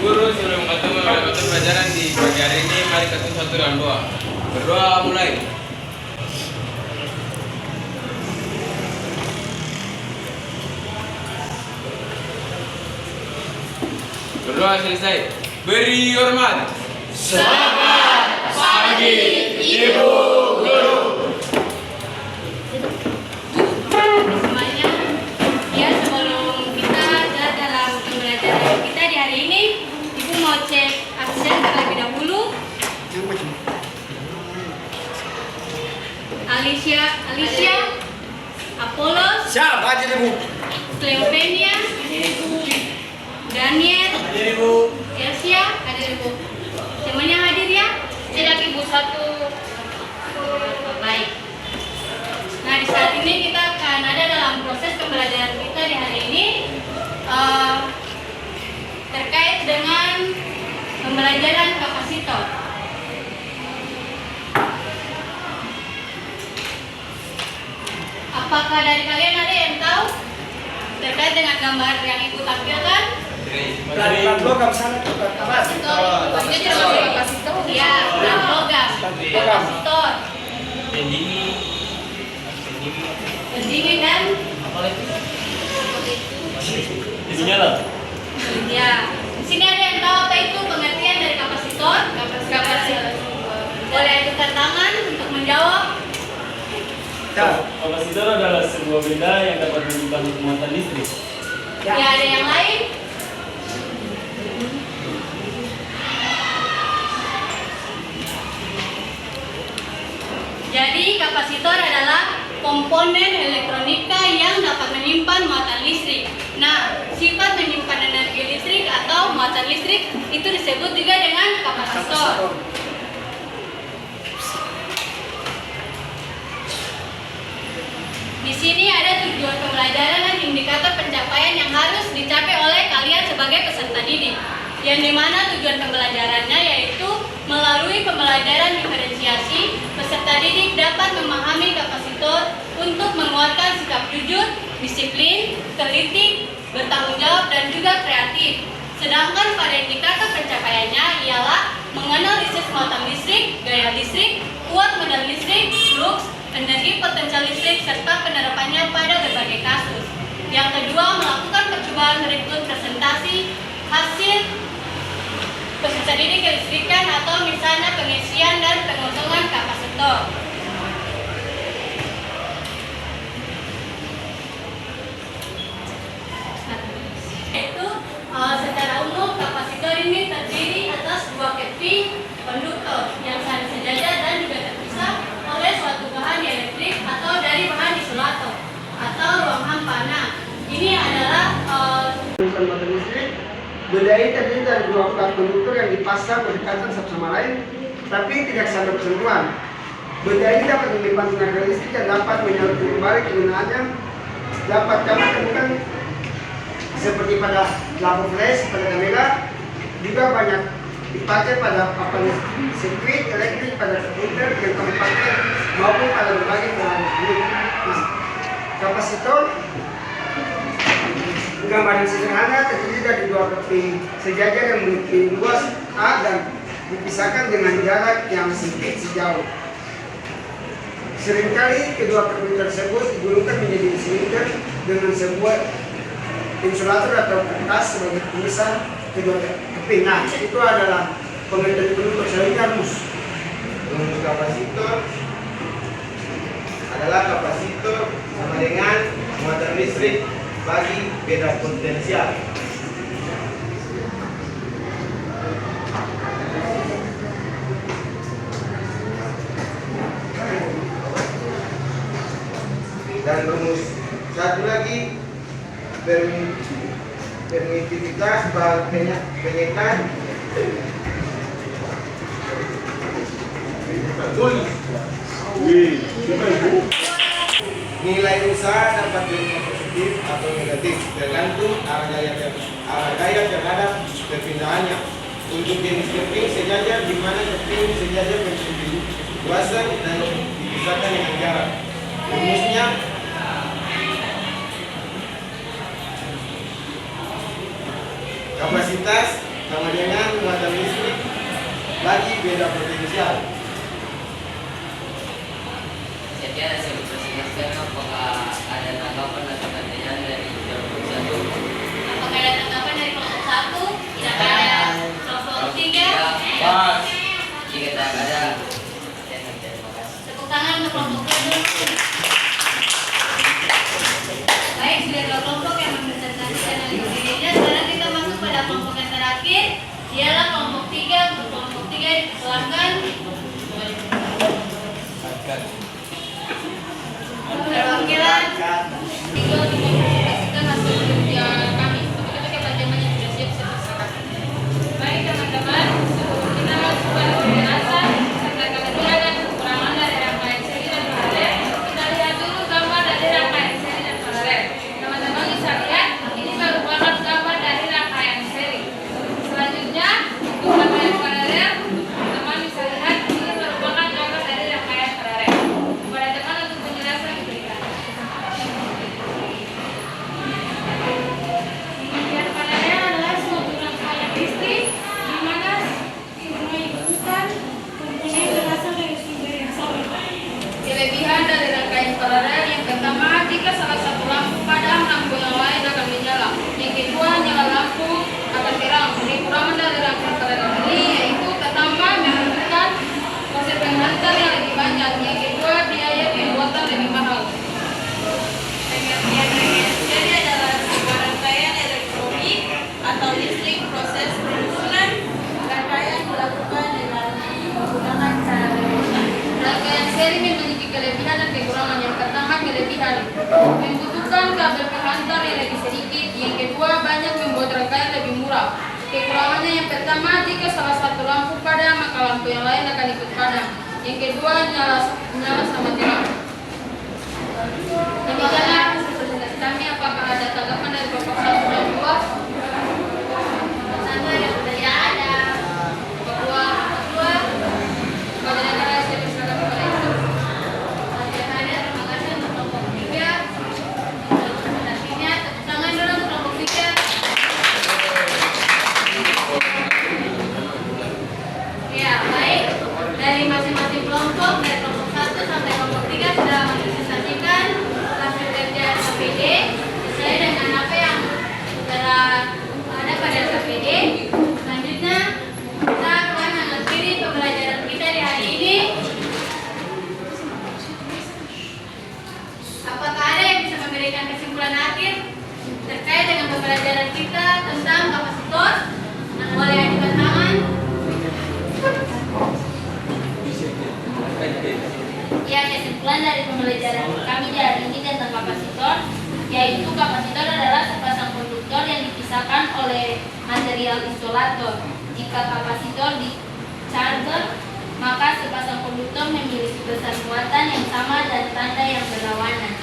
Guru sebelum ketemu mata pelajaran di pagi hari ini, mari ketemu satu dan doa. Berdoa mulai. Berdoa selesai. Beri hormat. Selamat pagi, Ibu Guru. Semuanya, ya sebelum kita dalam pembelajaran kita di hari ini, Ibu mau cek absen terlebih dahulu. Alicia, Apollos, Siap, hadir Ibu. Cleopenia, Daniel, Hadir Ibu. Elsia, hadir Ibu. Semuanya hadir ya? Tidak Ibu satu. Baik. Nah di saat ini kita akan ada dalam proses pembelajaran kita di hari ini terkait dengan pembelajaran kapasitor. Apakah dari kalian ada yang tahu terkait dengan gambar yang Ibu tampilkan? Dari logam sana ke Kapasitor, itu termasuk kapasitor? Ya, logam, kapasitor, pendingin dan Dinyala. ya. Di sini ada yang tahu apa itu pengertian dari kapasitor? Kapasitor. Boleh angkat tangan untuk menjawab. Kapasitor adalah sebuah benda yang dapat menyimpan muatan listrik. Ya, ada yang lain? Jadi kapasitor adalah komponen elektronika yang dapat menyimpan muatan listrik. Nah, sifat menyimpan energi listrik atau muatan listrik itu disebut juga dengan kapasitor. Di sini ada tujuan pembelajaran dan indikator pencapaian yang harus dicapai oleh kalian sebagai peserta didik. Yang dimana tujuan pembelajarannya yaitu melalui pembelajaran diferensiasi, peserta didik dapat memahami kapasitor untuk menguatkan sikap jujur, disiplin, teliti, bertanggung jawab, dan juga kreatif. Sedangkan pada indikator pencapaiannya ialah mengenal listrik muatan listrik, gaya listrik, kuat modal listrik, flux, energi potensial listrik, serta penerapannya pada berbagai kasus. Yang kedua, melakukan percobaan rekrut presentasi hasil peserta didik kelistrikan atau misalnya pengisian dan pengosongan kapasitor. Itu secara umum kapasitor ini terdiri atas dua keping konduktor yang saling sejajar dan juga terpisah oleh suatu bahan dielektrik atau dari bahan isolator atau ruang hampana. Ini adalah motor listrik. Benda ini terdiri dari dua plat konduktor yang dipasang berdekatan satu sama lain, tapi tidak saling bersentuhan. Benda ini dapat menyimpan tenaga listrik dan dapat menyalurkan kembali kegunaannya. Dapat kami temukan seperti pada lampu flash, pada kamera, juga banyak dipakai pada papan sirkuit elektrik, pada komputer yang kami pakai maupun pada berbagai peralatan listrik. Nah, kapasitor gambar yang sederhana terdiri dari dua keping sejajar yang memiliki luas A dan dipisahkan dengan jarak yang sempit sejauh. Seringkali kedua keping tersebut digulungkan menjadi silinder dengan sebuah insulator atau kertas sebagai pemisah kedua keping. Nah, itu adalah pengertian konduktor selanjutnya rumus. Rumus kapasitor adalah kapasitor sama dengan muatan listrik bagi beda potensial. Dan rumus satu lagi, permitivitas bahan penyekat nilai usaha dapat berupa positif atau negatif tergantung arah gaya terhadap perpindahannya. Untuk jenis keping sejajar, di mana keping sejajar memiliki kuasa dan dipisahkan dengan jarak. Rumusnya kapasitas sama dengan muatan listrik bagi beda potensial. Sekian hasil presentasi, apakah ada tanggapan atau pertanyaan dari kelompok 1? Apakah ada tanggapan dari kelompok 1? Tidak ada. Kelompok 3? Pas. Jika tak ada, terima kasih. Tepuk tangan untuk kelompok 2. Baik, sudah 2 kelompok yang mempresentasikan analisis dirinya. Sekarang kita masuk pada kelompok yang terakhir, ialah kelompok 3. Untuk kelompok 3 dipersilakan. Perwakilan 3 untuk mempresentasikan hasil kerja kami. Begitu pakai panjangan yang sudah siap saya. Baik teman-teman, kita masuk pada penjelasan serta kelebihan dan kekurangan dari rangkaian seri dan paralel. Kita lihat dulu gambar dari rangkaian seri dan paralel. Teman-teman bisa lihat, ini merupakan gambar dari rangkaian seri. Selanjutnya, untuk rangkaian paralel, teman bisa lihat ini merupakan gambar dari rangkaian paralel. Kepada teman untuk penjelasan diberikan. Rangkaian paralel adalah suatu rangkaian listrik di mana semua inputan komponen berasal dari sumber yang sama. Kelebihan dari rangkaian paralel yang pertama, jika salah satu lampu padam, lampu yang lain akan menyala. Yang kedua, nyala lampu akan terang. Kekurangan dari rangkaian paralel ini yaitu pertama memerlukan proses penghantar yang lebih banyak. Yang kedua, biaya pembuatan lebih mahal. Pengertian rangkaian seri adalah sebuah rangkaian elektronik atau listrik proses penyusunan rangkaian dilakukan dengan menggunakan cara berurutan. Rangkaian seri memiliki kelebihan dan kekurangan. Yang pertama, kelebihan membutuhkan kabel penghantar yang lebih sedikit. Yang kedua, banyak membuat rangkaian lebih murah. Kekurangannya yang pertama, jika salah satu lampu padam, maka lampu yang lain akan ikut padam. Yang kedua, nyala sama terang. Demikianlah hasil presentasi kami. Apakah ada tanggapan dari kelompok 1 dan 2? Satu yang tidak ada. Kelompok 2. Pada negara saya persilakan kepada itu. Tidak ada. Terima kasih untuk kelompok 3. Untuk presentasinya, tepuk tangan dulu untuk kelompok 3. Ya, baik. Dari masing-masing kelompok, dari kelompok 1 sampai kelompok 3 sudah mempresentasikan hasil kerja SKPD sesuai dengan apa yang sudah ada pada SKPD. Selanjutnya, kita akan mengakhiri pembelajaran kita di hari ini. Apakah ada yang bisa memberikan kesimpulan akhir terkait dengan pembelajaran kita tentang kapasitor? Boleh ajukan tangan. Ya, kesimpulan dari pembelajaran kami di hari ini tentang kapasitor, yaitu kapasitor adalah sepasang konduktor yang dipisahkan oleh material isolator. Jika kapasitor di-charger, maka sepasang konduktor memiliki besar muatan yang sama dan tanda yang berlawanan.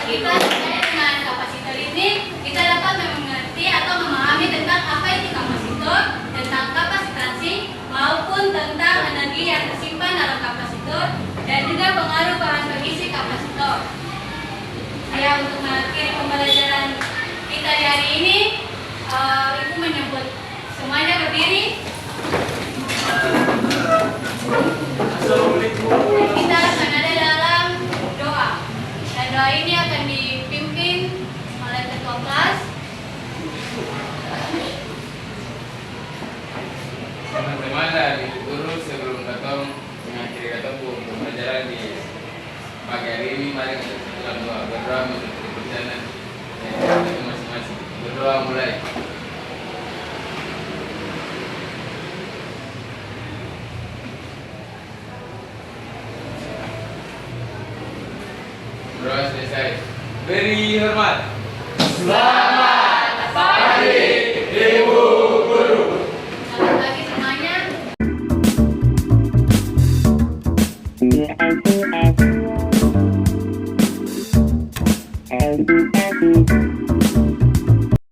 Kita terkait dengan kapasitor ini, kita dapat mengerti atau memahami tentang apa itu kapasitor, tentang kapasitansi, maupun tentang energi yang tersimpan dalam kapasitor, dan juga pengaruh bahan pengisi kapasitor. Ya, untuk mengakhiri pembelajaran kita di hari ini, Ibu menyebut semuanya berdiri. Kita akan ada dalam doa. Dan doa ini akan dipimpin oleh ketua kelas. Teman-teman dan ibu guru, sebelum ketemu mengakhiri ketemu pembelajaran di pagi hari ini, mari kita berdoa menutup perjalanan masing-masing. Berdoa mulai. Berdoa selesai. Beri hormat. Selamat pagi, Ibu Guru. Selamat pagi semuanya. Thank you.